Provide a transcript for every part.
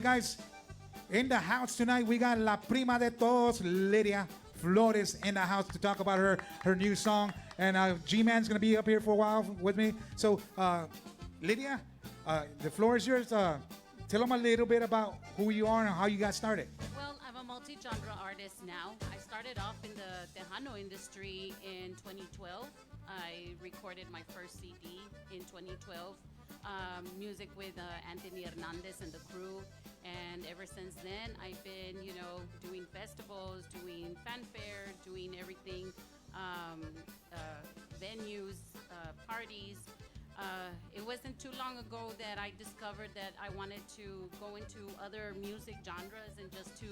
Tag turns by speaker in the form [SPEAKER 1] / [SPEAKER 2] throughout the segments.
[SPEAKER 1] Guys, in the house tonight, we got La Prima de Todos, Lydia Flores, in the house to talk about her new song. And G-Man's going to be up here for a while with me. So, Lydia, the floor is yours. Tell them a little bit about who you are and how you got started.
[SPEAKER 2] Well, I'm a multi-genre artist now. I started off in the Tejano industry in 2012. I recorded my first CD in 2012. Music with Anthony Hernandez and the crew. And ever since then, I've been, doing festivals, doing fanfare, doing everything, venues, parties. It wasn't too long ago that I discovered that I wanted to go into other music genres and just to,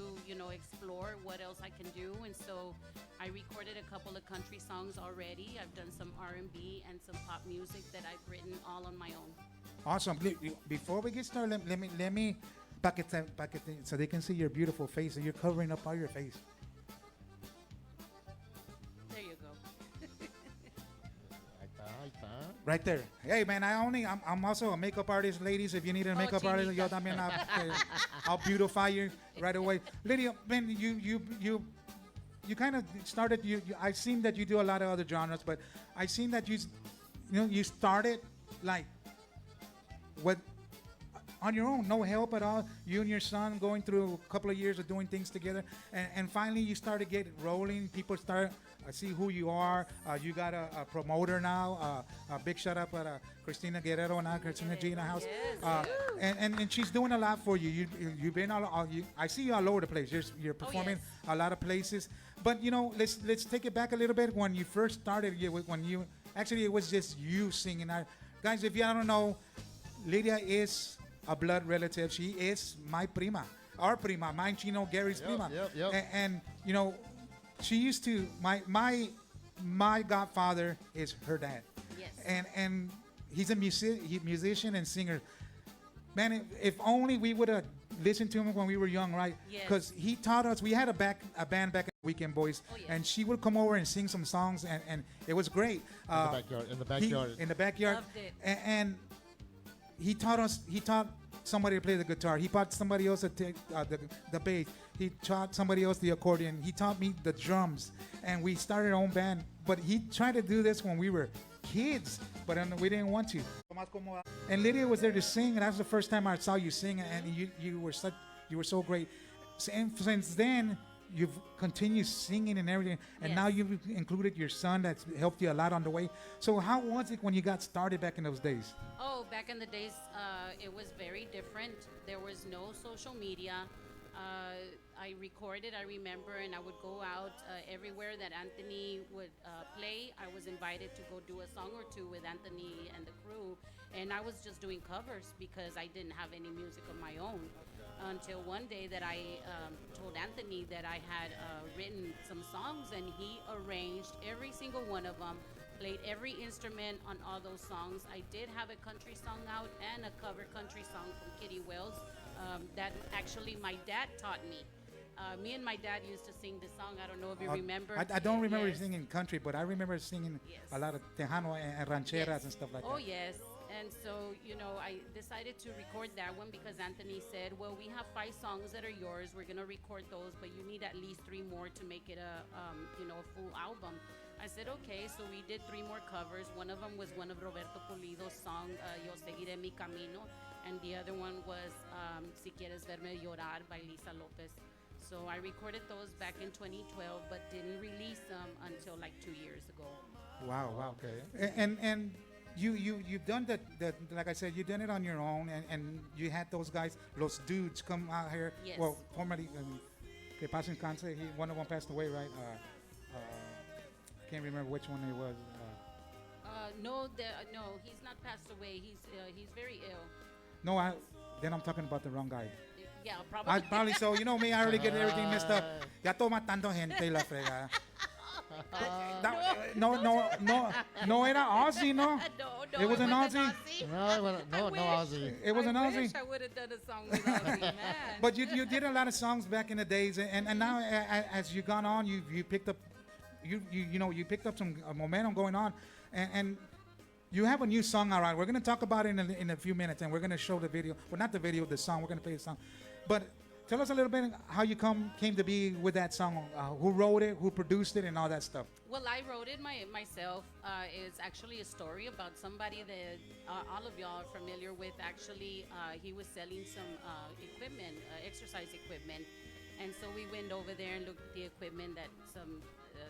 [SPEAKER 2] explore what else I can do. And so I recorded a couple of country songs already. I've done some R&B and some pop music that I've written all on my own.
[SPEAKER 1] Awesome. Before we get started, let me so they can see your beautiful face. And you're covering up all your face.
[SPEAKER 2] There you go.
[SPEAKER 1] Right there. Hey man, I'm also a makeup artist, ladies. If you need a makeup artist, yo también I'll beautify you right away. Lydia, man, you kind of started. I've seen that you do a lot of other genres, but I've seen that you started like with on your own, no help at all. You and your son going through a couple of years of doing things together, and finally you started getting rolling. People start see who you are. You got a promoter now. A big shout out to Christina Guerrero and Christina G in the house.
[SPEAKER 2] Yes.
[SPEAKER 1] And she's doing a lot for you. You've been I see you all over the place. You're performing a lot of places. But let's take it back a little bit. When you first started, it was just you singing. Guys, if you don't know, Lydia is a blood relative. She is my prima, our prima, mine, Chino, Gary's prima.
[SPEAKER 3] Yep.
[SPEAKER 1] And she used to my godfather is her dad.
[SPEAKER 2] Yes.
[SPEAKER 1] And he's a musician and singer. Man, if only we would have listened to him when we were young, right? Because he taught us. We had a band back at Weekend Boys, and she would come over and sing some songs, and it was great.
[SPEAKER 3] In the backyard.
[SPEAKER 1] In the backyard.
[SPEAKER 2] Loved it.
[SPEAKER 1] And he taught somebody to play the guitar. He taught somebody else to take the bass. He taught somebody else the accordion. He taught me the drums. And we started our own band. But he tried to do this when we were kids, but we didn't want to. And Lydia was there to sing, and that was the first time I saw you sing, and you were so great. And since then, you've continued singing and everything, and now you've included your son that's helped you a lot on the way. So how was it when you got started back in those days?
[SPEAKER 2] Oh, back in the days, it was very different. There was no social media. I recorded, I remember, and I would go out everywhere that Anthony would play. I was invited to go do a song or two with Anthony and the crew, and I was just doing covers because I didn't have any music of my own. Until one day that I told Anthony that I had written some songs, and he arranged every single one of them, played every instrument on all those songs. I did have a country song out and a cover country song from Kitty Wells that actually my dad taught me. Me and my dad used to sing this song. I don't know if you remember.
[SPEAKER 1] I don't remember singing country, but I remember singing a lot of Tejano and rancheras and stuff like that.
[SPEAKER 2] Oh, yes. And so, I decided to record that one because Anthony said, well, we have 5 songs that are yours. We're going to record those, but you need at least 3 more to make it a full album. I said, okay. So we did 3 more covers. One of them was one of Roberto Pulido's song, Yo Seguiré Mi Camino. And the other one was Si Quieres Verme Llorar by Lisa Lopez. So I recorded those back in 2012, but didn't release them until like 2 years ago.
[SPEAKER 1] Wow.
[SPEAKER 3] Okay.
[SPEAKER 1] And you've done that, like I said, you've done it on your own, and you had those guys, los dudes, come out here.
[SPEAKER 2] Yes.
[SPEAKER 1] Well, formerly, que pasen cáncer, one of them passed away, right? Can't remember which one it was.
[SPEAKER 2] No, he's not passed away. He's very ill.
[SPEAKER 1] No, then I'm talking about the wrong guy.
[SPEAKER 2] Yeah, probably.
[SPEAKER 1] Probably so. You know me, I already get everything messed up. Ya estoy matando gente la fregada. No era Aussie, no?
[SPEAKER 2] No,
[SPEAKER 1] It was an Aussie?
[SPEAKER 3] No, Ozzy.
[SPEAKER 1] It was an
[SPEAKER 2] I
[SPEAKER 1] Aussie?
[SPEAKER 2] wish I would have done a song with Ozzy, man.
[SPEAKER 1] But you did a lot of songs back in the days, and now as you've gone on, you picked up you picked up some momentum going on, and you have a new song, all right. We're going to talk about it in a few minutes, and we're going to show the video. Well, not the video, the song. We're going to play the song. But tell us a little bit how you came to be with that song. Who wrote it? Who produced it? And all that stuff.
[SPEAKER 2] Well, I wrote it myself. It's actually a story about somebody that all of y'all are familiar with. Actually, he was selling some equipment, exercise equipment. And so we went over there and looked at the equipment, that some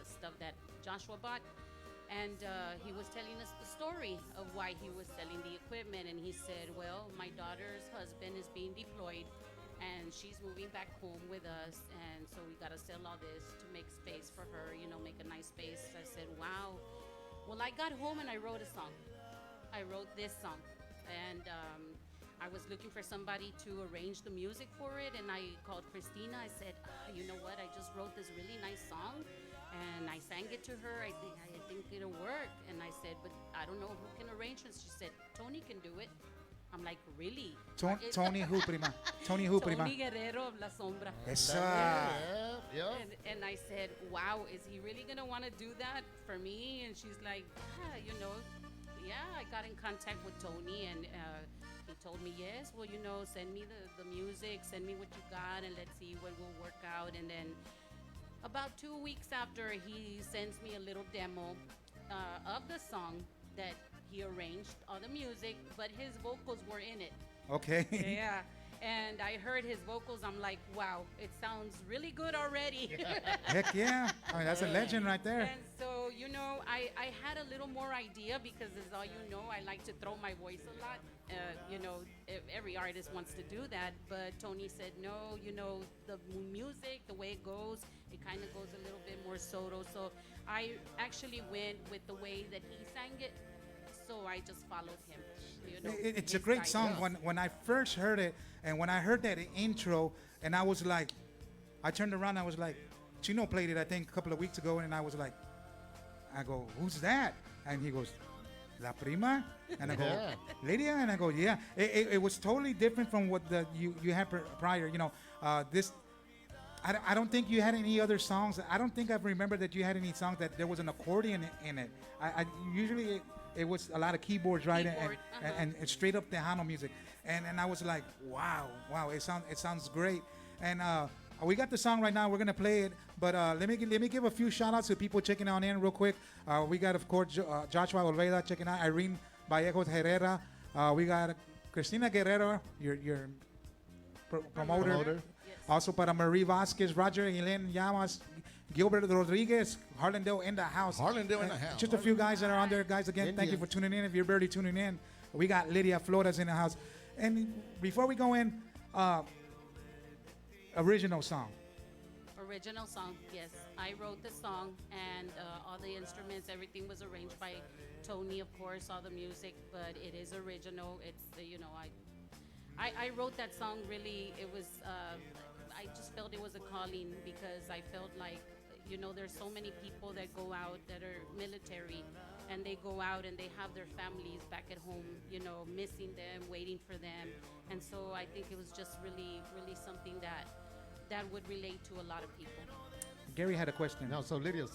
[SPEAKER 2] stuff that Joshua bought. And he was telling us the story of why he was selling the equipment. And he said, well, my daughter's husband is being deployed and she's moving back home with us, and so we got to sell all this to make space for her, make a nice space. I said, wow. Well, I got home and I wrote a song. I wrote this song, and I was looking for somebody to arrange the music for it, and I called Christina. I said, you know what, I just wrote this really nice song, and I sang it to her. I think it'll work. And I said, but I don't know who can arrange it. She said, Tony can do it. I'm like, really?
[SPEAKER 1] Tony who, prima? Tony who, prima?
[SPEAKER 2] Tony Guerrero of La Sombra.
[SPEAKER 1] Esa.
[SPEAKER 3] Yeah.
[SPEAKER 2] And I said, wow, is he really going to want to do that for me? And she's like, yeah, I got in contact with Tony, and he told me, yes, well, send me the music, send me what you got, and let's see what will work out. And then about 2 weeks after, he sends me a little demo of the song that he arranged all the music, but his vocals were in it.
[SPEAKER 1] Okay.
[SPEAKER 2] Yeah. And I heard his vocals. I'm like, wow, it sounds really good already.
[SPEAKER 1] Heck yeah. I mean, that's a legend right there.
[SPEAKER 2] And so, I had a little more idea because, as all you know, I like to throw my voice a lot. Every artist wants to do that. But Tony said, no, the music, the way it goes, it kind of goes a little bit more solo. So I actually went with the way that he sang it. So I just followed him.
[SPEAKER 1] It's a great song. When I first heard it, and when I heard that intro, and I was like, I turned around, I was like, Chino played it, I think, a couple of weeks ago, and I was like, I go, who's that? And he goes, La Prima? And I go, Lydia? And I go, yeah. It was totally different from what you had prior. I don't think you had any other songs. I don't think I remember that you had any songs that there was an accordion in it. I usually... It was a lot of keyboards, right? And straight up Tejano music. And I was like, wow, it sounds great. And we got the song right now. We're gonna play it, but let me give a few shout outs to people checking on in real quick. We got, of course, Joshua Olveda checking out, Irene Vallejos Herrera. We got Cristina Guerrero, your promoter.
[SPEAKER 2] Yes.
[SPEAKER 1] Also para Marie Vasquez, Roger Elen Llamas, Gilbert Rodriguez, Harlandale in the house.
[SPEAKER 3] Harlandale in the house.
[SPEAKER 1] Just a few guys that are on there. Guys, again, thank you for tuning in. If you're barely tuning in, we got Lydia Flores in the house. And before we go in, original song.
[SPEAKER 2] Original song, yes. I wrote the song, and all the instruments, everything was arranged by Tony, of course, all the music, but it is original. It's, I wrote that song really, it was, I just felt it was a calling because I felt like, there's so many people that go out that are military, and they go out and they have their families back at home, missing them, waiting for them. And so I think it was just really, really something that would relate to a lot of people.
[SPEAKER 1] Gary had a question.
[SPEAKER 3] No, so Lydia,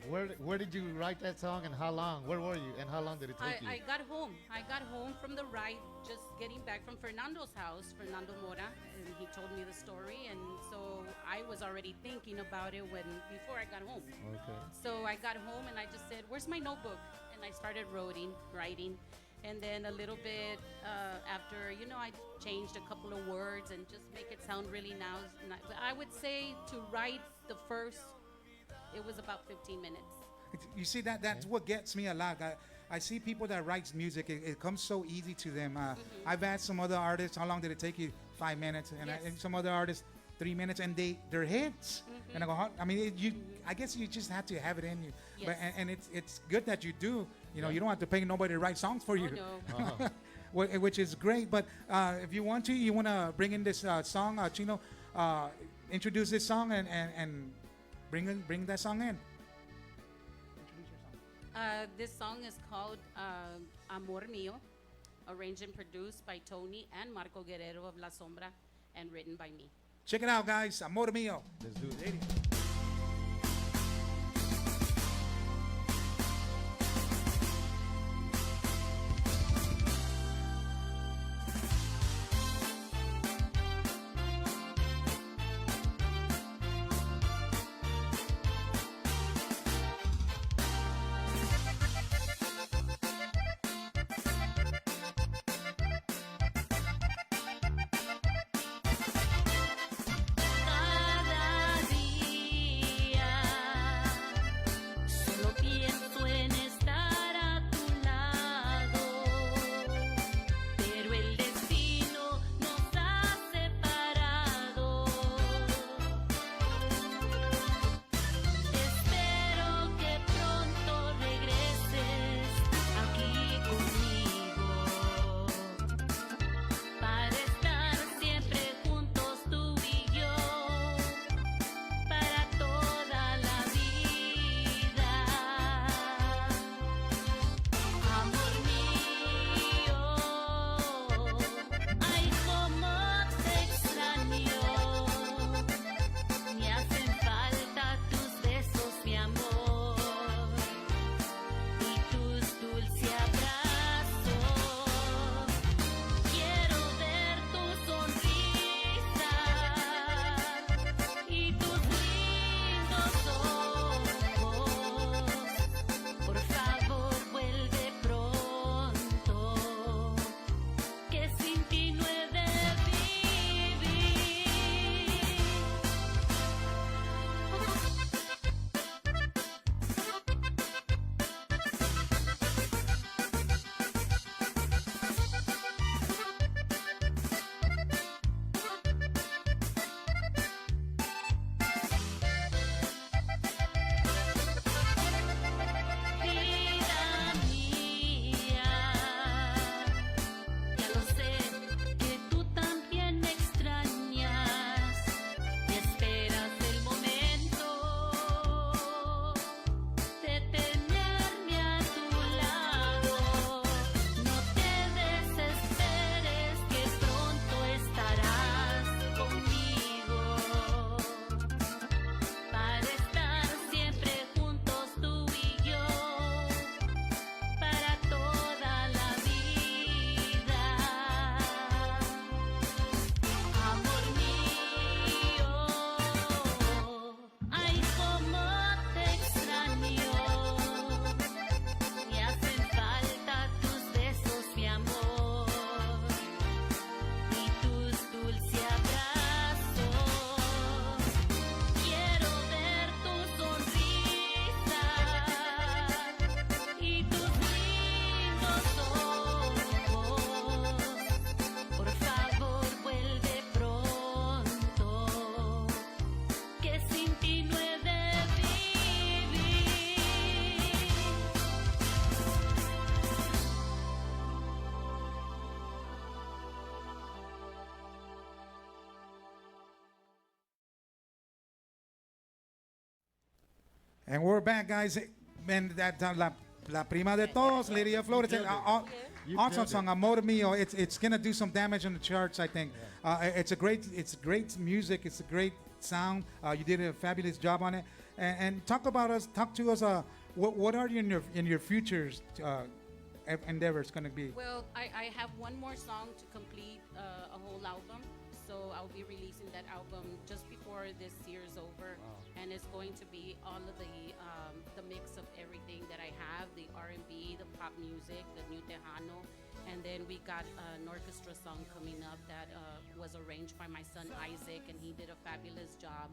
[SPEAKER 3] where did you write that song, and how long? Where were you, and how long did it take you?
[SPEAKER 2] I got home from the ride, just getting back from Fernando's house, Fernando Mora, and he told me the story, and so I was already thinking about it before I got home.
[SPEAKER 3] Okay.
[SPEAKER 2] So I got home and I just said, "Where's my notebook?" And I started writing, and then a little bit after, I changed a couple of words and just make it sound really nice. But I would say to write the first, it was about 15 minutes.
[SPEAKER 1] You see, that's what gets me a lot. I see people that writes music. It comes so easy to them. I've asked some other artists, how long did it take you? 5 minutes. And,
[SPEAKER 2] Yes.
[SPEAKER 1] and some other artists, 3 minutes, and they're hits. And I go, I guess you just have to have it in you.
[SPEAKER 2] Yes.
[SPEAKER 1] But and it's good that you do. You don't have to pay nobody to write songs for you.
[SPEAKER 2] Oh, no.
[SPEAKER 1] Which is great. But if you want to bring in this song, Chino, introduce this song and bring that song in. Introduce your song.
[SPEAKER 2] This song is called Amor Mío, arranged and produced by Tony and Marco Guerrero of La Sombra, and written by me.
[SPEAKER 1] Check it out, guys. Amor Mío.
[SPEAKER 3] Let's do it.
[SPEAKER 1] And we're back, guys. Man, la prima de todos, Lydia Flores.
[SPEAKER 3] killed it. You
[SPEAKER 1] Awesome
[SPEAKER 3] killed
[SPEAKER 1] song,
[SPEAKER 3] it.
[SPEAKER 1] Amor Mio. It's gonna do some damage on the charts, I think. It's great music. It's a great sound. You did a fabulous job on it. And talk to us. What are you in your futures endeavors gonna be?
[SPEAKER 2] Well, I have one more song to complete a whole album. So I'll be releasing that album just before this year's over, and it's going to be all of the mix of everything that I have, the R&B, the pop music, the new Tejano, and then we got an orchestra song coming up that was arranged by my son Isaac, and he did a fabulous job.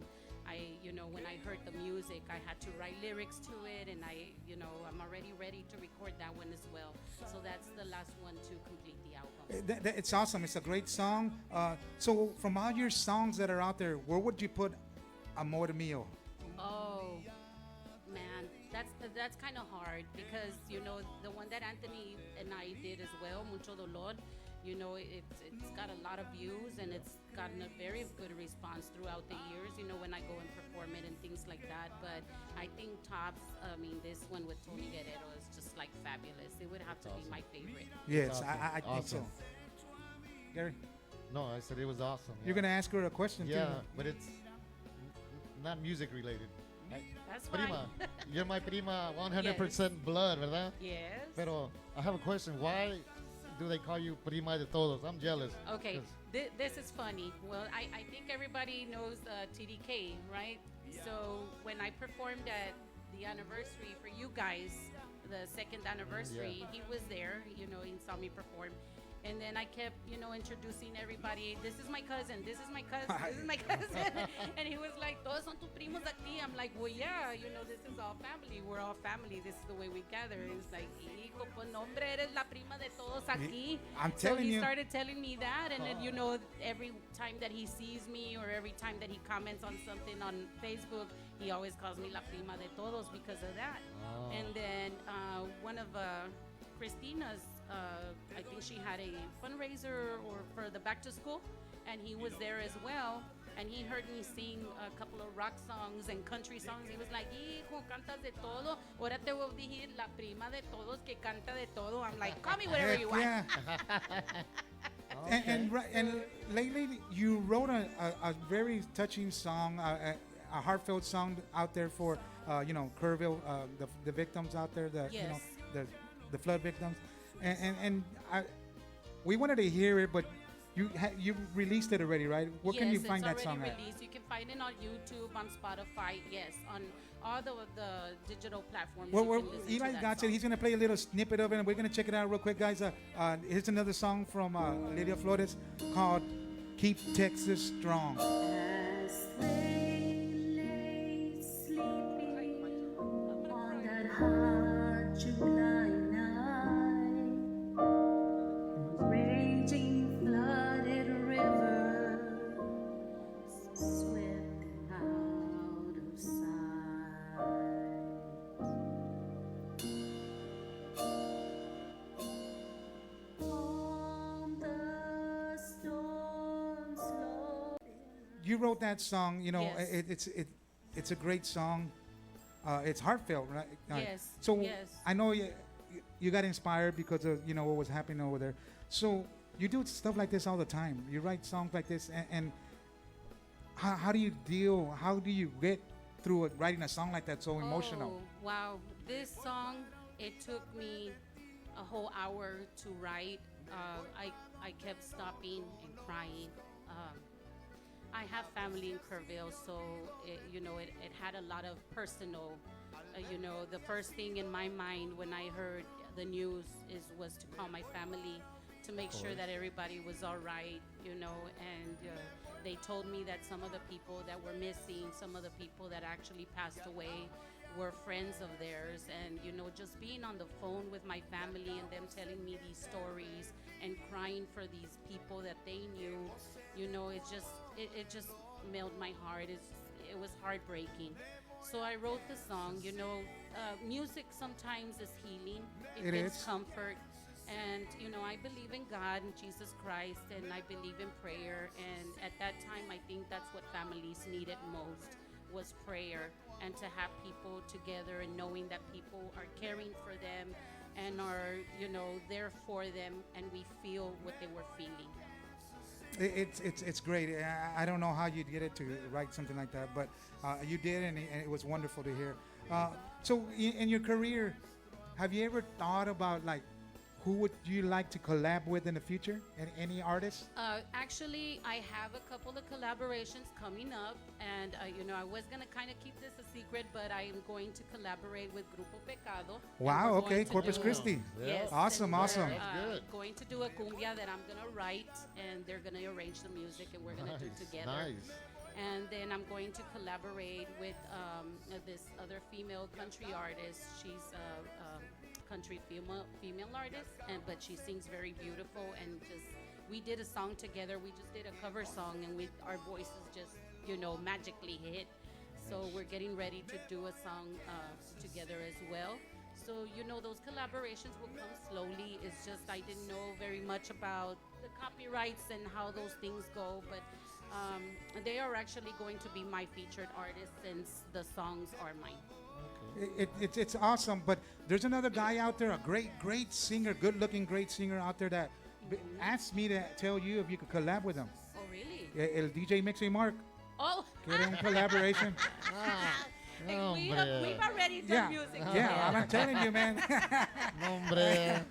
[SPEAKER 2] When I heard the music, I had to write lyrics to it, and I'm already ready to record that one as well. So that's the last one to complete the album.
[SPEAKER 1] It's awesome. It's a great song. So from all your songs that are out there, where would you put Amor Mio?
[SPEAKER 2] Oh, man, that's kind of hard because the one that Anthony and I did as well, Mucho Dolor. It's got a lot of views and it's gotten a very good response throughout the years. When I go and perform it and things like that. But I think tops. This one with Tony Guerrero is just like fabulous. It would have to be my favorite.
[SPEAKER 1] Yes,
[SPEAKER 3] Awesome.
[SPEAKER 1] I think so.
[SPEAKER 3] Awesome.
[SPEAKER 1] Gary,
[SPEAKER 3] No, I said it was awesome.
[SPEAKER 1] you're gonna ask her a question
[SPEAKER 3] Yeah,
[SPEAKER 1] too.
[SPEAKER 3] but it's not music related.
[SPEAKER 2] That's fine.
[SPEAKER 3] Prima, you're my prima, 100% blood, ¿verdad?
[SPEAKER 2] Yes.
[SPEAKER 3] Pero I have a question. Why do they call you prima de todos? I'm jealous.
[SPEAKER 2] Okay,
[SPEAKER 3] 'cause
[SPEAKER 2] this is funny. Well, I think everybody knows TDK, right? So when I performed at the anniversary for you guys, the second anniversary, he was there, he saw me perform. And then I kept, introducing everybody. This is my cousin. This is my cousin. This is my cousin. And he was like, "Todos son tus primos aquí." I'm like, "Well, yeah, this is all family. We're all family. This is the way we gather." And it's like, "Hijo, pues no, hombre, eres la prima de todos aquí."
[SPEAKER 1] I'm
[SPEAKER 2] So
[SPEAKER 1] telling
[SPEAKER 2] he
[SPEAKER 1] you.
[SPEAKER 2] started telling me that, and then every time that he sees me or every time that he comments on something on Facebook, he always calls me la prima de todos because of that.
[SPEAKER 3] Oh.
[SPEAKER 2] And then one of Christina's, I think she had a fundraiser or for the back to school, and he was there as well. And he heard me sing a couple of rock songs and country songs. He was like, "Hijo, cantas de todo. Ahora te voy a decir la prima de todos que canta de todo." I'm like, "Call me whatever
[SPEAKER 1] Heck
[SPEAKER 2] you want."
[SPEAKER 1] yeah. And lately, you wrote a very touching song, a heartfelt song out there for Kerrville, the victims out there,
[SPEAKER 2] Yes.
[SPEAKER 1] the flood victims, and we wanted to hear it, but you released it already, right? Where can you find that
[SPEAKER 2] Yes,
[SPEAKER 1] song
[SPEAKER 2] it's
[SPEAKER 1] at?
[SPEAKER 2] already released. You can find it on YouTube, on Spotify, yes, on all the digital platforms.
[SPEAKER 1] Well,
[SPEAKER 2] you can listen to
[SPEAKER 1] Eli
[SPEAKER 2] that
[SPEAKER 1] got it.
[SPEAKER 2] song.
[SPEAKER 1] He's gonna play a little snippet of it, and we're gonna check it out real quick, guys. Here's another song from Lydia Flores called "Keep Texas Strong."
[SPEAKER 4] As they lay sleeping on that hot July night, raging flooded river swept them out of sight. On the storm's low.
[SPEAKER 1] You wrote that song.
[SPEAKER 2] Yes.
[SPEAKER 1] It's a great song. It's heartfelt, right?
[SPEAKER 2] Yes,
[SPEAKER 1] So
[SPEAKER 2] yes.
[SPEAKER 1] I know you got inspired because of what was happening over there. So you do stuff like this all the time. You write songs like this, and how do you deal? How do you get through it, writing a song like that so emotional?
[SPEAKER 2] Oh, wow. This song, it took me a whole hour to write. I kept stopping and crying. I have family in Kerrville, so it had a lot of personal. The first thing in my mind when I heard the news was to call my family to make sure that everybody was all right, and they told me that some of the people that were missing, some of the people that actually passed away were friends of theirs, and just being on the phone with my family and them telling me these stories and crying for these people that they knew, it just melted my heart. It was heartbreaking. So I wrote the song. Music sometimes is healing.
[SPEAKER 1] It
[SPEAKER 2] gives
[SPEAKER 1] is.
[SPEAKER 2] comfort. And, I believe in God and Jesus Christ, and I believe in prayer. And at that time, I think that's what families needed most. was prayer, and to have people together and knowing that people are caring for them and are, there for them, and we feel what they were feeling.
[SPEAKER 1] It's great. I don't know how you'd get it to write something like that, but you did, and it was wonderful to hear. So in your career, have you ever thought about like who would you like to collab with in the future? Any artists?
[SPEAKER 2] Actually, I have a couple of collaborations coming up, and I was gonna kind of keep this a secret, but I am going to collaborate with Grupo Pecado. and
[SPEAKER 1] Wow.
[SPEAKER 2] we're
[SPEAKER 1] Okay.
[SPEAKER 2] going to
[SPEAKER 1] Corpus
[SPEAKER 2] do-
[SPEAKER 1] Christi.
[SPEAKER 2] Yes,
[SPEAKER 1] Awesome,
[SPEAKER 2] and we're,
[SPEAKER 1] awesome.
[SPEAKER 3] That's good.
[SPEAKER 2] Going to do a cumbia that I'm gonna write, and they're gonna arrange the music, and we're gonna do it together.
[SPEAKER 3] Nice.
[SPEAKER 2] And then I'm going to collaborate with this other female country artist. She's a country female artist, but she sings very beautiful. And we did a song together. We just did a cover song, and our voices just magically hit. So we're getting ready to do a song together as well. So those collaborations will come slowly. It's just I didn't know very much about the copyrights and how those things go, but. They are actually going to be my featured artists since the songs are mine.
[SPEAKER 1] It's awesome, but there's another guy out there, a great singer, good-looking great singer out there that asked me to tell you if you could collab with him.
[SPEAKER 2] Oh, really?
[SPEAKER 1] El DJ Mixing Mark.
[SPEAKER 2] Oh,
[SPEAKER 1] Quieren collaboration.
[SPEAKER 2] hey,
[SPEAKER 3] No,
[SPEAKER 2] we've
[SPEAKER 3] hombre.
[SPEAKER 2] already done
[SPEAKER 1] Yeah,
[SPEAKER 2] music.
[SPEAKER 1] yeah. I'm telling you, man.
[SPEAKER 3] No, hombre.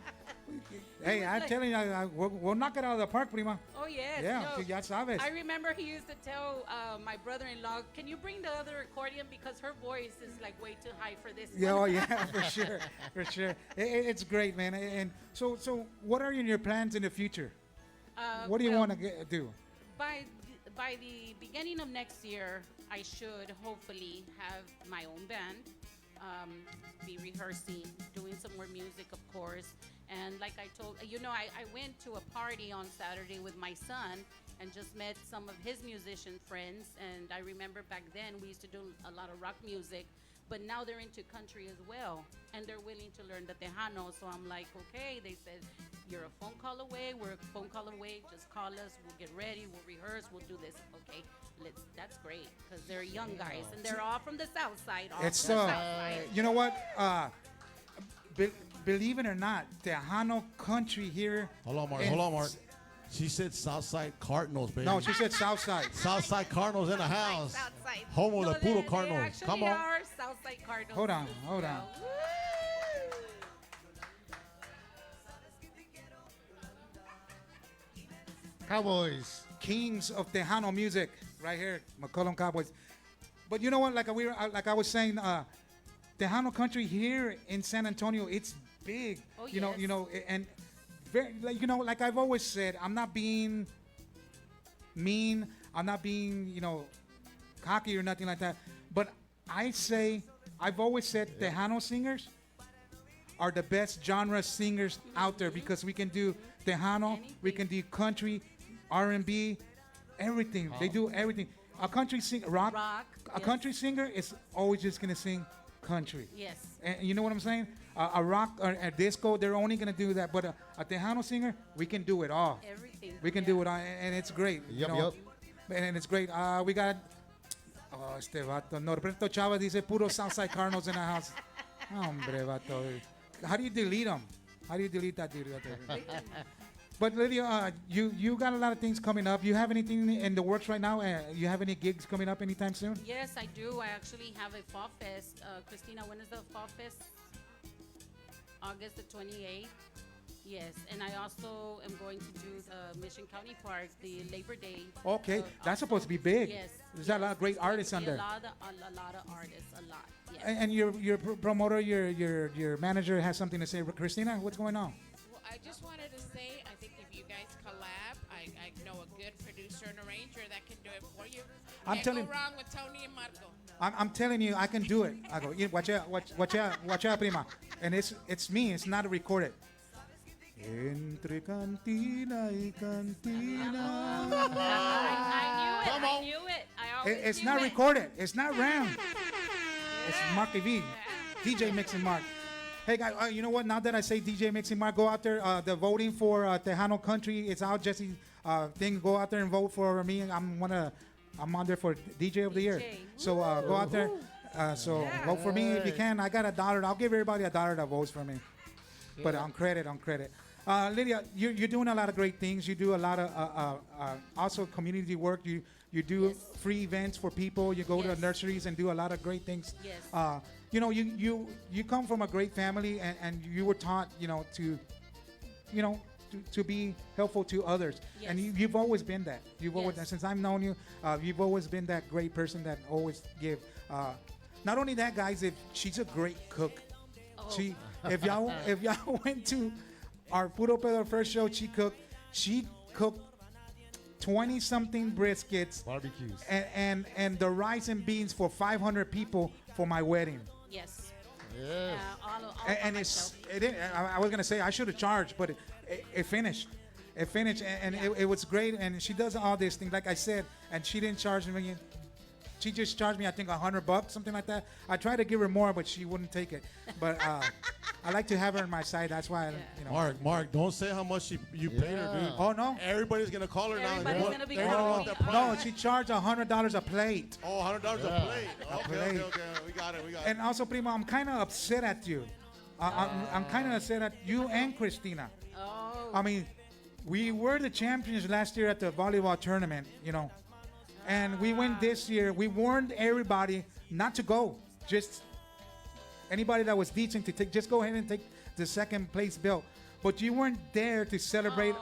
[SPEAKER 1] Hey, I'm telling you, we'll knock it out of the park, prima.
[SPEAKER 2] Oh, yes.
[SPEAKER 1] Yeah,
[SPEAKER 2] no.
[SPEAKER 1] ya sabes.
[SPEAKER 2] I remember he used to tell my brother-in-law, can you bring the other accordion because her voice is like way too high for this
[SPEAKER 1] Yeah, oh
[SPEAKER 2] one.
[SPEAKER 1] yeah, for sure, for sure. It's great, man. And so what are your plans in the future? What do you
[SPEAKER 2] Well,
[SPEAKER 1] want to do?
[SPEAKER 2] By the beginning of next year, I should hopefully have my own band, be rehearsing, doing some more music, of course. And like I told, I went to a party on Saturday with my son and just met some of his musician friends. And I remember back then we used to do a lot of rock music, but now they're into country as well. And they're willing to learn the Tejano. So I'm like, okay, they said, you're a phone call away. We're a phone call away. Just call us. We'll get ready. We'll rehearse. We'll do this. Okay, that's great because they're young guys and they're all from the South Side. All
[SPEAKER 1] It's
[SPEAKER 2] from the South Side.
[SPEAKER 1] you know what? Believe it or not, Tejano country here.
[SPEAKER 5] Hold on, Mark.
[SPEAKER 1] in-
[SPEAKER 5] Hold on, Mark. She said Southside Cardinals, baby.
[SPEAKER 1] No, she said South Side.
[SPEAKER 5] Southside Cardinals in the house.
[SPEAKER 2] Southside.
[SPEAKER 5] Home of the Puro
[SPEAKER 2] they
[SPEAKER 5] Cardinals.
[SPEAKER 2] actually
[SPEAKER 5] Come on.
[SPEAKER 2] are Southside Cardinals.
[SPEAKER 1] Hold on,
[SPEAKER 2] as
[SPEAKER 1] hold on.
[SPEAKER 2] well. Woo!
[SPEAKER 3] Cowboys.
[SPEAKER 1] Kings of Tejano music, right here, McCollum Cowboys. But you know what? Like I was saying, Tejano country here in San Antonio, it's big.
[SPEAKER 2] Oh,
[SPEAKER 1] you know,
[SPEAKER 2] yes.
[SPEAKER 1] and very, like I've always said, I'm not being mean. I'm not being, cocky or nothing like that. But I've always said Tejano singers are the best genre singers out there because we can do Tejano, we can do country, R&B, everything. They do everything. A country rock, a
[SPEAKER 2] yes.
[SPEAKER 1] country singer is always just gonna sing country.
[SPEAKER 2] Yes.
[SPEAKER 1] And you know what I'm saying? A rock or a disco, they're only gonna do that. But a Tejano singer, we can do it all.
[SPEAKER 2] Everything.
[SPEAKER 1] We can do it all, and it's great.
[SPEAKER 3] Yup.
[SPEAKER 1] And it's great. We got. Oh, este vato. Norberto Chava dice puro Southside Cardinals in the house. Hombre, vato. How do you delete them? How do you delete that dude right there? But Lydia, you got a lot of things coming up. You have anything in the works right now? You have any gigs coming up anytime soon?
[SPEAKER 2] Yes, I do. I actually have a Fall Fest. Christina, when is the Fall Fest? August the 28th. Yes, and I also am going to do the Mission County Park, the Labor Day.
[SPEAKER 1] Okay, that's
[SPEAKER 2] also.
[SPEAKER 1] supposed to be big.
[SPEAKER 2] Yes.
[SPEAKER 1] There's a lot of great
[SPEAKER 2] It's going
[SPEAKER 1] artists
[SPEAKER 2] to
[SPEAKER 1] on
[SPEAKER 2] be
[SPEAKER 1] there.
[SPEAKER 2] A lot of artists, a lot. Yes.
[SPEAKER 1] And your promoter, your manager has something to say. Christina, what's going on?
[SPEAKER 6] Well, I just wanted to say, I think if you guys collab, I know a good producer and arranger that can do it for you.
[SPEAKER 1] I'm
[SPEAKER 6] Can't
[SPEAKER 1] telling-
[SPEAKER 6] go wrong with Tony and Marco.
[SPEAKER 1] I'm telling you, I can do it. I go, watch out, prima. And it's me. It's not recorded. Entre cantina y cantina.
[SPEAKER 2] I knew it. I always
[SPEAKER 1] It's
[SPEAKER 2] knew
[SPEAKER 1] not
[SPEAKER 2] it.
[SPEAKER 1] recorded. It's not round. It's Mark TV. DJ Mixing Mark. Hey guys, you know what? Now that I say DJ Mixing Mark, go out there. The voting for Tejano Country is out. Jesse, thing, go out there and vote for me. I'm one of I'm on there for DJ of the year.
[SPEAKER 2] DJ.
[SPEAKER 1] So go out there. So vote for me if you can. I got $1. I'll give everybody $1 that votes for me. But on credit. Lydia, you're doing a lot of great things. You do a lot of also community work. You do free events for people. You go to nurseries and do a lot of great things.
[SPEAKER 2] Yes.
[SPEAKER 1] You know, you come from a great family, and you were taught, to be helpful to others.
[SPEAKER 2] Yes.
[SPEAKER 1] And you've always been that. You've always,
[SPEAKER 2] Yes.
[SPEAKER 1] since I've known you, you've always been that great person that always give. Not only that, guys, if she's a great cook.
[SPEAKER 2] Oh.
[SPEAKER 1] If y'all went to our Puro Pedo first show, she cooked 20-something briskets
[SPEAKER 3] Barbecues.
[SPEAKER 1] and the rice and beans for 500 people for my wedding.
[SPEAKER 2] Yes.
[SPEAKER 3] Yes.
[SPEAKER 2] All
[SPEAKER 1] And
[SPEAKER 2] by
[SPEAKER 1] it's
[SPEAKER 2] myself.
[SPEAKER 1] I was gonna say I should have charged, but it finished. It finished, and it was great. And she does all these things, like I said, and she didn't charge me. She just charged me, I think, $100, something like that. I tried to give her more, but she wouldn't take it. But I like to have her on my side. That's why,
[SPEAKER 5] Mark, don't say how much you paid her, dude.
[SPEAKER 1] Oh no.
[SPEAKER 5] Everybody's gonna call her now.
[SPEAKER 2] Everybody's gonna be
[SPEAKER 5] They're gonna
[SPEAKER 2] calling
[SPEAKER 5] want
[SPEAKER 2] me.
[SPEAKER 5] that price.
[SPEAKER 1] No, she charged $100 a plate.
[SPEAKER 5] Oh, $100 a plate. Okay,
[SPEAKER 1] plate.
[SPEAKER 5] okay. We got it.
[SPEAKER 1] And also, Primo, I'm kind of upset at you. I'm kind of upset at you and Christina.
[SPEAKER 2] Oh.
[SPEAKER 1] I mean, we were the champions last year at the volleyball tournament, and we went this year. We warned everybody not to go. Just anybody that was decent to take, just go ahead and take the second place belt. But you weren't there to celebrate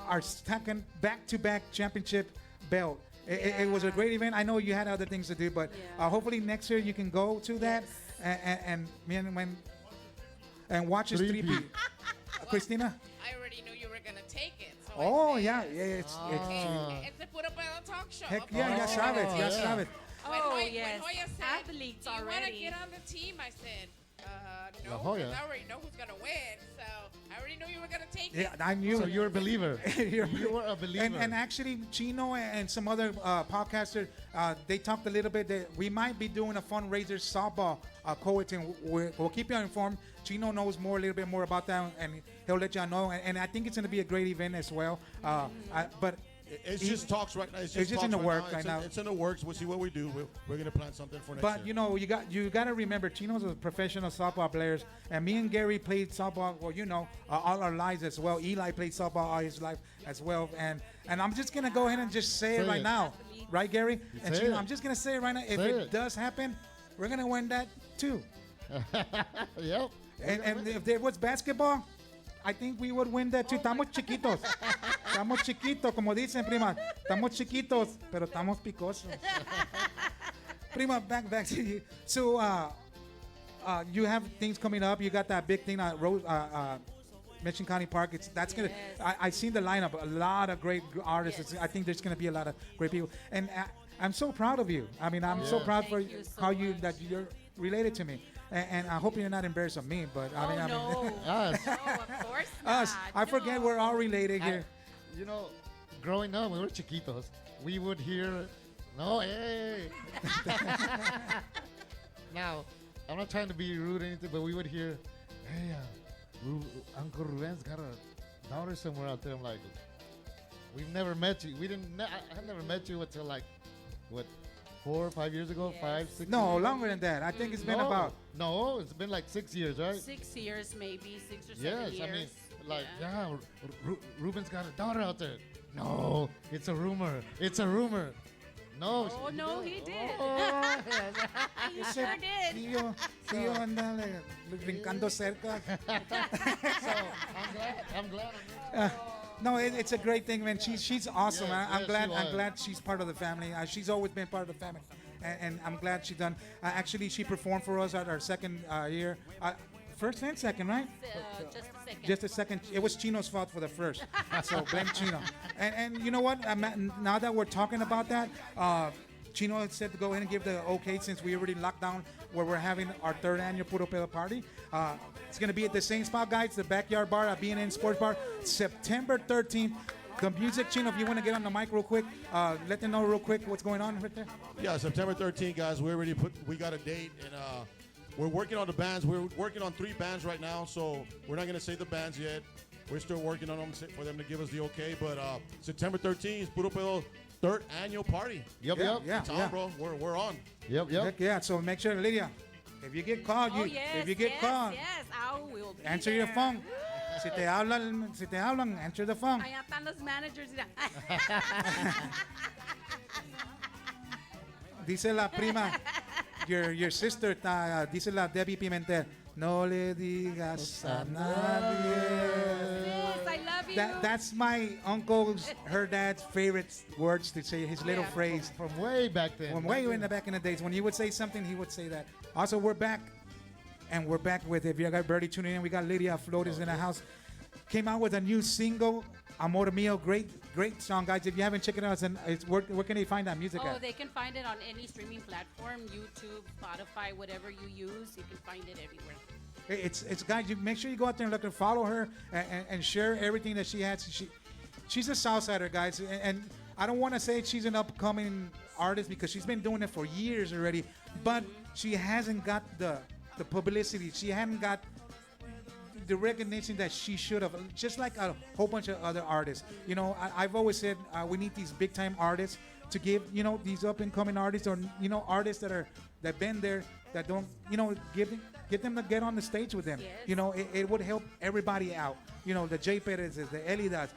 [SPEAKER 1] our second back-to-back championship belt. It was a great event. I know you had other things to do, but hopefully next year you can go to that and watch us three-peat. Christina?
[SPEAKER 6] I already knew you were gonna take it. So
[SPEAKER 1] Oh,
[SPEAKER 6] I said,
[SPEAKER 1] yeah. It's
[SPEAKER 6] It's the Puro Pedo talk show.
[SPEAKER 1] heck
[SPEAKER 6] of
[SPEAKER 1] yeah,
[SPEAKER 6] course.
[SPEAKER 1] ya sabes, ya sabes.
[SPEAKER 6] When
[SPEAKER 2] Oh,
[SPEAKER 6] Hoya,
[SPEAKER 2] yes.
[SPEAKER 6] when Hoya said,
[SPEAKER 2] Athletes
[SPEAKER 6] "Do you want to
[SPEAKER 2] already."
[SPEAKER 6] get on the team?" I said, "No,
[SPEAKER 3] La Joya.
[SPEAKER 6] 'cause I already know who's gonna win." So I already knew you were gonna take
[SPEAKER 1] Yeah,
[SPEAKER 6] it.
[SPEAKER 1] I knew.
[SPEAKER 3] So you're a believer.
[SPEAKER 1] You're-
[SPEAKER 3] You were a believer.
[SPEAKER 1] And actually, Chino and some other podcasters, they talked a little bit that we might be doing a fundraiser softball co-ed. We'll keep you informed. Chino knows a little bit more about that, and he'll let y'all know. And I think it's going to be a great event as well. But
[SPEAKER 5] It's just talks right now.
[SPEAKER 1] It's just
[SPEAKER 5] talks
[SPEAKER 1] in the work right
[SPEAKER 5] It's
[SPEAKER 1] now.
[SPEAKER 5] It's in the works. We'll see what we do. We're gonna plan something for next
[SPEAKER 1] But
[SPEAKER 5] year.
[SPEAKER 1] you got to remember, Chino's a professional softball players, and me and Gary played softball. Well, all our lives as well. Eli played softball all his life as well, and I'm just gonna go ahead and just say it
[SPEAKER 3] Say
[SPEAKER 1] right
[SPEAKER 3] it.
[SPEAKER 1] now, right, Gary? And
[SPEAKER 3] Say
[SPEAKER 1] Chino,
[SPEAKER 3] it.
[SPEAKER 1] I'm just gonna say it right now. If
[SPEAKER 3] Say
[SPEAKER 1] it
[SPEAKER 3] it.
[SPEAKER 1] does happen, we're gonna win that too.
[SPEAKER 3] Yep.
[SPEAKER 1] And if there was basketball, I think we would win that too. Estamos chiquitos. Estamos chiquitos, como dicen, prima. Estamos chiquitos, pero estamos picosos. Prima, back to you. So, you have things coming up. You got that big thing at Mission County Park. That's gonna. I seen the lineup. A lot of great artists.
[SPEAKER 2] Yes.
[SPEAKER 1] I think there's gonna be a lot of great people. And I'm so proud of you. I mean, I'm so
[SPEAKER 3] Yeah.
[SPEAKER 1] proud for
[SPEAKER 2] Thank you so
[SPEAKER 1] how you
[SPEAKER 2] much.
[SPEAKER 1] that you're related to me. And I hope you're not embarrassed of me, but I mean,
[SPEAKER 2] Oh, no.
[SPEAKER 3] Us.
[SPEAKER 2] No, of course not.
[SPEAKER 1] us. I forget
[SPEAKER 2] No.
[SPEAKER 1] we're all related
[SPEAKER 3] I-
[SPEAKER 1] here.
[SPEAKER 3] Growing up, we were chiquitos. We would hear, no, hey. Now, I'm not trying to be rude or anything, but we would hear, hey, Uncle Ruben's got a daughter somewhere out there. I'm like, we've never met you. I never met you until like, what, 4 or 5 years ago?
[SPEAKER 2] Yes.
[SPEAKER 3] 5, 6
[SPEAKER 1] No,
[SPEAKER 3] years
[SPEAKER 1] longer than that. I think it's been
[SPEAKER 3] No.
[SPEAKER 1] about.
[SPEAKER 3] No, it's been like 6 years, right?
[SPEAKER 2] 6 years, maybe 6 or 7
[SPEAKER 3] Yes,
[SPEAKER 2] years.
[SPEAKER 3] I mean, like, Ruben's got a daughter out there. No, it's a rumor. It's a rumor. No.
[SPEAKER 2] Oh, no, he did.
[SPEAKER 3] Oh,
[SPEAKER 2] You sure did.
[SPEAKER 1] Tío anda brincando cerca.
[SPEAKER 3] so I'm glad.
[SPEAKER 1] No, it's a great thing, man. She's awesome.
[SPEAKER 3] Yes,
[SPEAKER 1] I'm
[SPEAKER 3] yes,
[SPEAKER 1] glad.
[SPEAKER 3] she
[SPEAKER 1] I'm
[SPEAKER 3] was.
[SPEAKER 1] glad she's part of the family. She's always been part of the family, and I'm glad she done. Actually, she performed for us at our second year. First and second, right?
[SPEAKER 2] Just a second.
[SPEAKER 1] Just a second. It was Chino's fault for the first. So blame Chino. And you know what? Now that we're talking about that, Chino said to go ahead and give the okay since we already locked down where we're having our third annual Puro Pedo party. It's going to be at the same spot, guys, the Backyard Bar at B&N Sports Bar, September 13th. The music, Chino, if you want to get on the mic real quick, let them know real quick what's going on right there.
[SPEAKER 5] Yeah, September 13th, guys. We got a date, and we're working on the bands. We're working on 3 bands right now, so we're not going to say the bands yet. We're still working on them for them to give us the okay. But September 13th, Puro Pedo third annual party.
[SPEAKER 3] Yep,
[SPEAKER 1] Yeah,
[SPEAKER 3] yep.
[SPEAKER 1] yeah,
[SPEAKER 5] It's on,
[SPEAKER 1] yeah.
[SPEAKER 5] bro. We're on.
[SPEAKER 3] Yep, yep.
[SPEAKER 1] Heck yeah. So make sure, Lydia, if you get called,
[SPEAKER 2] Oh,
[SPEAKER 1] you
[SPEAKER 2] yes,
[SPEAKER 1] if you get
[SPEAKER 2] yes,
[SPEAKER 1] called,
[SPEAKER 2] yes, I will be
[SPEAKER 1] answer your
[SPEAKER 2] there.
[SPEAKER 1] phone. Si te hablan, answer the phone.
[SPEAKER 2] Allá están los managers. Mira.
[SPEAKER 1] Dice la prima, your sister, dice la Debbie Pimentel, no le digas a nadie.
[SPEAKER 2] Yes, I love you.
[SPEAKER 1] That's my uncle's, her dad's favorite words to say, his little
[SPEAKER 2] Yeah.
[SPEAKER 1] phrase.
[SPEAKER 3] From way back then.
[SPEAKER 1] When way in the back in the days, when he would say something, he would say that. Also, we're back, and we're back with, if you got Birdie tuning in, we got Lydia Flores in the house. Came out with a new single, Amor Mio, great song, guys. If you haven't checked it out, where can they find that music
[SPEAKER 2] Oh,
[SPEAKER 1] at?
[SPEAKER 2] they can find it on any streaming platform, YouTube, Spotify, whatever you use. You can find it everywhere.
[SPEAKER 1] It's guys. You make sure you go out there and look and follow her and share everything that she has. She's a Southsider, guys, and I don't want to say she's an upcoming artist because she's been doing it for years already, but she hasn't got the publicity. She hadn't got the recognition that she should have, just like a whole bunch of other artists. You know, I've always said we need these big time artists to give, you know, these up and coming artists, or, you know, artists that been there, that don't, you know, get them to get on the stage with them.
[SPEAKER 2] Yes.
[SPEAKER 1] You know, it would help everybody out. You know, the J Perez's, the Elidas,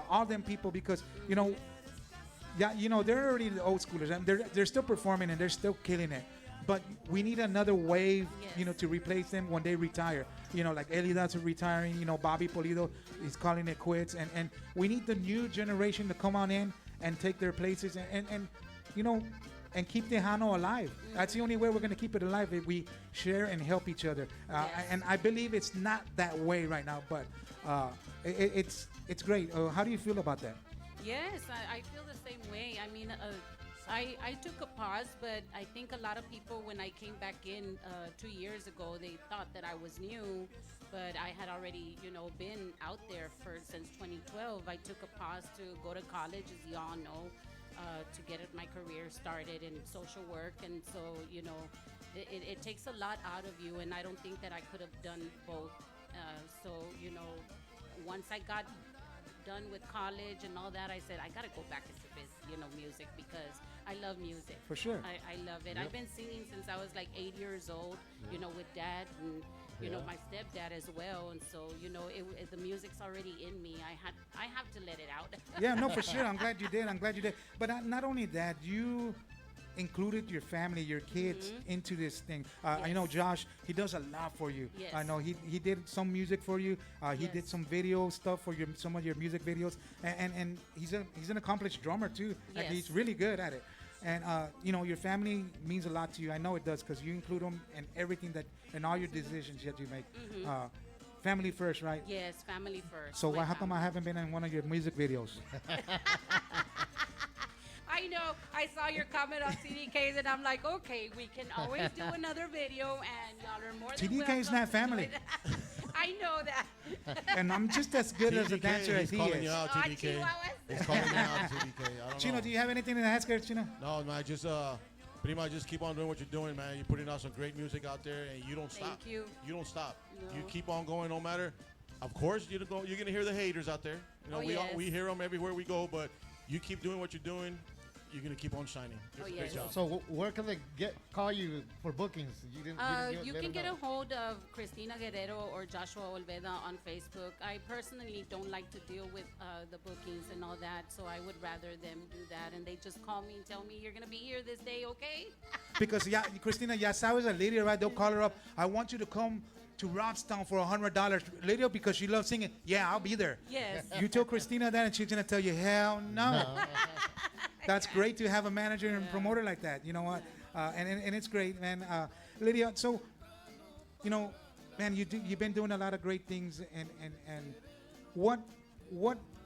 [SPEAKER 1] all them people, because, you know, yeah, you know, they're already the old schoolers, and they're still performing and they're still killing it. But we need another wave, you know, to replace them when they retire. You know, like Elidas are retiring. You know, Bobby Polido is calling it quits, and we need the new generation to come on in and take their places, and you know, and keep Tejano alive. That's the only way we're going to keep it alive, if we share and help each other. And I believe it's not that way right now, but it's great. How do you feel about that?
[SPEAKER 2] Yes, I feel the same way. I mean, I took a pause, but I think a lot of people, when I came back in 2 years ago, they thought that I was new, but I had already, you know, been out there since 2012. I took a pause to go to college, as y'all know, to get my career started in social work, and so, you know, it takes a lot out of you, and I don't think that I could have done both. So, you know, once I got done with college and all that, I said I gotta go back into this, you know, music, because I love music.
[SPEAKER 1] For sure.
[SPEAKER 2] I love it. I've been singing since I was like 8 years old, you know, with dad and, you know, my stepdad as well. And so, you know, the music's already in me. I have to let it out.
[SPEAKER 1] Yeah, no, for sure. I'm glad you did. But not only that, you included your family, your kids into this thing. I know Josh, he does a lot for you.
[SPEAKER 2] Yes.
[SPEAKER 1] I know he did some music for you. He did some video stuff for some of your music videos, and he's an accomplished drummer too. Like,
[SPEAKER 2] Yes.
[SPEAKER 1] he's really good at it. And you know, your family means a lot to you. I know it does, because you include them in everything in all your decisions that you make. Family first, right?
[SPEAKER 2] Yes, family first.
[SPEAKER 1] So
[SPEAKER 2] my
[SPEAKER 1] how come I
[SPEAKER 2] family.
[SPEAKER 1] haven't been in one of your music videos?
[SPEAKER 2] I know. I saw your comment on CDKs, and I'm like, okay, we can always do another video, and y'all are more than
[SPEAKER 1] TDK is
[SPEAKER 2] welcome
[SPEAKER 1] not
[SPEAKER 2] to do
[SPEAKER 1] family.
[SPEAKER 2] it. I know that.
[SPEAKER 1] And I'm just as good as a
[SPEAKER 5] TDK,
[SPEAKER 1] dancer as
[SPEAKER 5] he's
[SPEAKER 1] he
[SPEAKER 5] calling you
[SPEAKER 1] is.
[SPEAKER 5] out,
[SPEAKER 2] Oh,
[SPEAKER 5] TDK.
[SPEAKER 2] Chihuahuas.
[SPEAKER 5] He's calling you out, TDK. I don't
[SPEAKER 1] Chino,
[SPEAKER 5] know.
[SPEAKER 1] do you have anything to ask her, Chino?
[SPEAKER 5] No, man, just pretty much just keep on doing what you're doing, man. You're putting out some great music out there, and you don't stop.
[SPEAKER 2] Thank you.
[SPEAKER 5] You don't stop.
[SPEAKER 2] No.
[SPEAKER 5] You keep on going, no matter. Of course, you're gonna hear the haters out there. You know,
[SPEAKER 2] Oh, yes.
[SPEAKER 5] we hear them everywhere we go, but you keep doing what you're doing. You're gonna keep on shining.
[SPEAKER 2] Oh,
[SPEAKER 5] Great
[SPEAKER 2] yes.
[SPEAKER 5] job.
[SPEAKER 3] So where can they call you for bookings? You didn't.
[SPEAKER 2] You
[SPEAKER 3] let
[SPEAKER 2] can
[SPEAKER 3] them
[SPEAKER 2] get
[SPEAKER 3] know.
[SPEAKER 2] a hold of Cristina Guerrero or Joshua Olveda on Facebook. I personally don't like to deal with the bookings and all that, so I would rather them do that. And they just call me and tell me, you're going to be here this day, okay?
[SPEAKER 1] Because Christina, ya sabes a lady, right? They'll call her up. I want you to come to Robstown for $100. Lydia, because she loves singing. Yeah, I'll be there.
[SPEAKER 2] Yes.
[SPEAKER 1] You tell Christina that, and she's gonna tell you, hell no. That's great to have a manager and promoter like that. You know what? And it's great, man. Lydia, so, you know, man, you've been doing a lot of great things. And what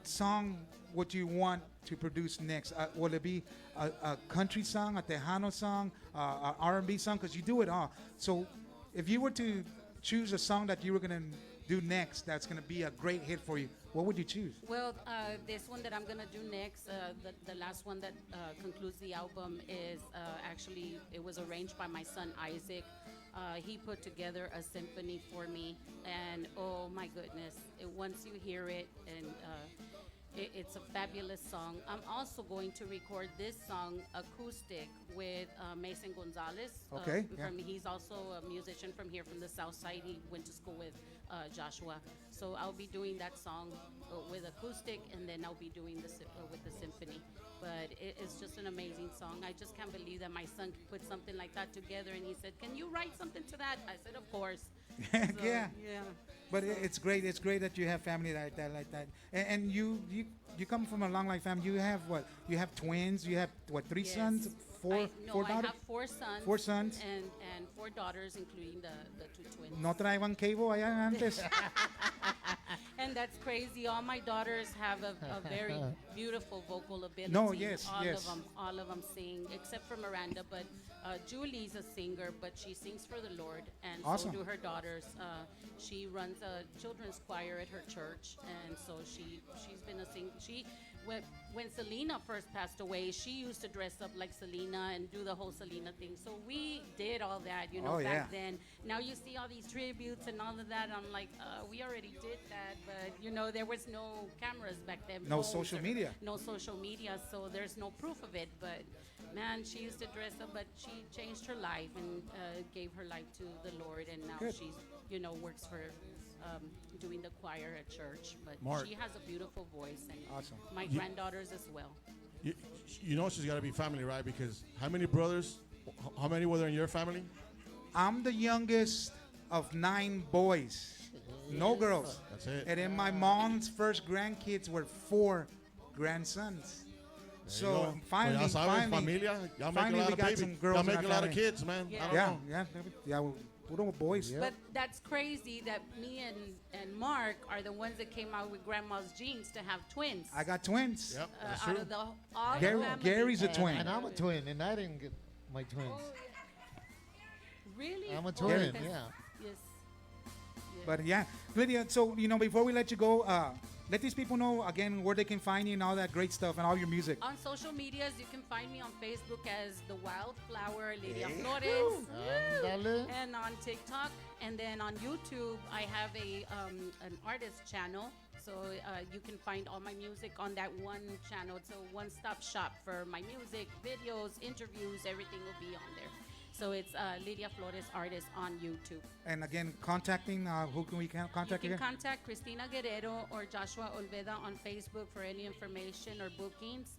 [SPEAKER 1] song would you want to produce next? Will it be a country song, a Tejano song, a R&B song? Because you do it all. So if you were to choose a song that you were going to do next that's going to be a great hit for you, what would you choose?
[SPEAKER 2] Well, this one that I'm going to do next, the last one that concludes the album is actually, it was arranged by my son, Isaac. He put together a symphony for me, and oh my goodness, once you hear it, and It's a fabulous song. I'm also going to record this song acoustic with Mason Gonzalez.
[SPEAKER 1] Okay, yeah.
[SPEAKER 2] He's also a musician from here, from the South Side. He went to school with Joshua. So I'll be doing that song with acoustic, and then I'll be doing with the symphony. But it's just an amazing song. I just can't believe that my son put something like that together, and he said, "Can you write something to that?" I said, "Of course." So,
[SPEAKER 1] Yeah.
[SPEAKER 2] Yeah.
[SPEAKER 1] But it's great. It's great that you have family like that. And you come from a long life family. You have what? You have twins. You have what? Three
[SPEAKER 2] Yes.
[SPEAKER 1] sons, four
[SPEAKER 2] I
[SPEAKER 1] daughters.
[SPEAKER 2] have four sons.
[SPEAKER 1] Four sons.
[SPEAKER 2] And four daughters, including the two twins.
[SPEAKER 1] No traían cable allá antes.
[SPEAKER 2] And that's crazy. All my daughters have a very beautiful vocal ability.
[SPEAKER 1] No, yes, yes.
[SPEAKER 2] All of them sing, except for Miranda. But Julie's a singer, but she sings for the Lord, and
[SPEAKER 1] Awesome.
[SPEAKER 2] so do her daughters. She runs a children's choir at her church, and so she's been a singer. When Selena first passed away, she used to dress up like Selena and do the whole Selena thing. So we did all that,
[SPEAKER 1] Oh, yeah.
[SPEAKER 2] back then. Now you see all these tributes and all of that. I'm like, we already did that, but there was no cameras back then.
[SPEAKER 1] No
[SPEAKER 2] phones
[SPEAKER 1] social
[SPEAKER 2] or-
[SPEAKER 1] media.
[SPEAKER 2] No social media, so there's no proof of it. But man, she used to dress up, but she changed her life and gave her life to the Lord, and now
[SPEAKER 1] Good.
[SPEAKER 2] she's works for doing the choir at church. But
[SPEAKER 5] Mark.
[SPEAKER 2] she has a beautiful voice, and
[SPEAKER 1] Awesome.
[SPEAKER 2] my granddaughters as well.
[SPEAKER 5] You know she's got to be family, right? Because how many brothers? How many were there in your family?
[SPEAKER 1] I'm the youngest of 9 boys, no girls.
[SPEAKER 5] That's it.
[SPEAKER 1] And then my mom's first grandkids were 4 grandsons.
[SPEAKER 5] There you go.
[SPEAKER 1] Finally,
[SPEAKER 5] ya sabes,
[SPEAKER 1] finally,
[SPEAKER 5] familia, y'all make a
[SPEAKER 1] finally
[SPEAKER 5] lot
[SPEAKER 1] we
[SPEAKER 5] of
[SPEAKER 1] got
[SPEAKER 5] babies.
[SPEAKER 1] some girls
[SPEAKER 5] Y'all
[SPEAKER 1] in
[SPEAKER 5] make
[SPEAKER 1] our
[SPEAKER 5] a lot of
[SPEAKER 1] family.
[SPEAKER 5] kids, man.
[SPEAKER 2] Yeah.
[SPEAKER 5] I don't
[SPEAKER 1] Yeah,
[SPEAKER 5] know.
[SPEAKER 1] yeah, puro boys.
[SPEAKER 3] Yeah.
[SPEAKER 2] But that's crazy that me and Mark are the ones that came out with grandma's genes to have twins.
[SPEAKER 1] I got twins.
[SPEAKER 5] Yep, that's
[SPEAKER 2] out
[SPEAKER 5] true.
[SPEAKER 2] of all
[SPEAKER 1] Gary-
[SPEAKER 2] the family.
[SPEAKER 1] Gary's a
[SPEAKER 3] And-
[SPEAKER 1] twin.
[SPEAKER 3] And I'm a twin, and I didn't get my twins.
[SPEAKER 2] Really?
[SPEAKER 3] I'm a
[SPEAKER 2] Oh,
[SPEAKER 3] twin,
[SPEAKER 2] because-
[SPEAKER 3] yeah.
[SPEAKER 2] Yes.
[SPEAKER 1] But yeah, Lydia, so, before we let you go, let these people know again where they can find you and all that great stuff and all your music.
[SPEAKER 2] On social medias, you can find me on Facebook as the Wildflower Lydia Flores,
[SPEAKER 3] Ándale.
[SPEAKER 2] and on TikTok, and then on YouTube, I have an artist channel. So you can find all my music on that one channel. It's a one-stop shop for my music, videos, interviews. Everything will be on there. So it's Lydia Flores Artist on YouTube.
[SPEAKER 1] And again, contacting, who can we contact
[SPEAKER 2] You can
[SPEAKER 1] again?
[SPEAKER 2] contact Cristina Guerrero or Joshua Olveda on Facebook for any information or bookings.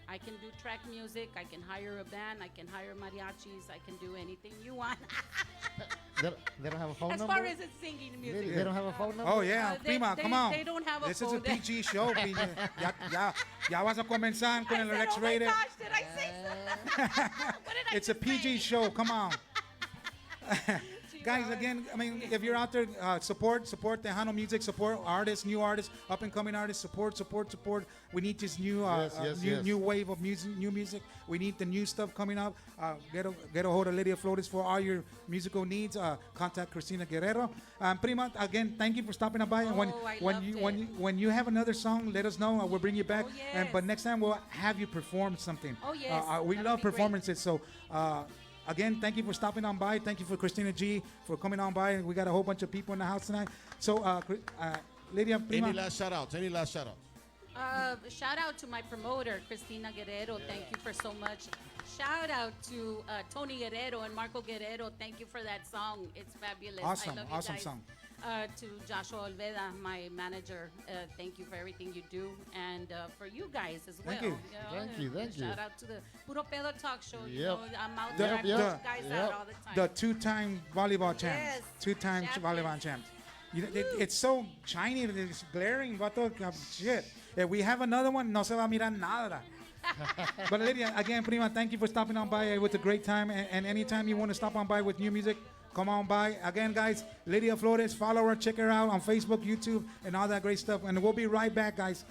[SPEAKER 2] I can do track music. I can hire a band. I can hire mariachis. I can do anything you want.
[SPEAKER 3] They don't have a phone
[SPEAKER 2] As
[SPEAKER 3] number?
[SPEAKER 2] far as it's singing music.
[SPEAKER 3] They don't have a phone number?
[SPEAKER 1] Oh, yeah, prima, come on.
[SPEAKER 2] They don't have a
[SPEAKER 1] This
[SPEAKER 2] phone.
[SPEAKER 1] is a PG show. PG. Ya vas a comenzar con el
[SPEAKER 2] I said, oh my
[SPEAKER 1] X-rated.
[SPEAKER 2] gosh, did I say so? What did I
[SPEAKER 1] It's a
[SPEAKER 2] just say?
[SPEAKER 1] PG show. Come on. Guys, again, if you're out there, support Tejano music, support artists, new artists, up and coming artists, support. We need this new,
[SPEAKER 3] Yes.
[SPEAKER 1] new wave of music, new music. We need the new stuff coming up. Get a hold of Lydia Flores for all your musical needs. Contact Cristina Guerrero. Prima, again, thank you for stopping by. And
[SPEAKER 2] I loved it.
[SPEAKER 1] when you have another song, let us know. We'll bring you back.
[SPEAKER 2] Oh, yes.
[SPEAKER 1] But next time we'll have you perform something.
[SPEAKER 2] Oh, yes.
[SPEAKER 1] We
[SPEAKER 2] That would
[SPEAKER 1] love
[SPEAKER 2] be great.
[SPEAKER 1] performances. So. Again, thank you for stopping on by. Thank you for Christina G for coming on by. We got a whole bunch of people in the house tonight. So, Lydia, prima.
[SPEAKER 5] Any last shout outs?
[SPEAKER 2] Shout out to my promoter, Cristina Guerrero. Thank you for so much. Shout out to Tony Guerrero and Marco Guerrero. Thank you for that song. It's fabulous.
[SPEAKER 1] Awesome,
[SPEAKER 2] I love you
[SPEAKER 1] awesome
[SPEAKER 2] guys.
[SPEAKER 1] song.
[SPEAKER 2] To Joshua Olveda, my manager, thank you for everything you do, and for you guys as well.
[SPEAKER 1] Thank you.
[SPEAKER 3] Thank you.
[SPEAKER 2] Shout out to the Puro Pedo talk show.
[SPEAKER 3] Yep.
[SPEAKER 2] I'm out
[SPEAKER 1] The-
[SPEAKER 2] there. I push
[SPEAKER 1] the-
[SPEAKER 2] you guys out all the time.
[SPEAKER 1] The 2-time volleyball champ.
[SPEAKER 2] Yes.
[SPEAKER 1] 2-time
[SPEAKER 2] Champions.
[SPEAKER 1] volleyball champ. It's so shiny, it's glaring. Vato, shit. If we have another one, no se va a mirar nada. But Lydia, again, prima, thank you for stopping on by. It was a great time. And anytime you want to stop on by with new music, come on by. Again, guys, Lydia Flores, follow her, check her out on Facebook, YouTube, and all that great stuff. And we'll be right back, guys.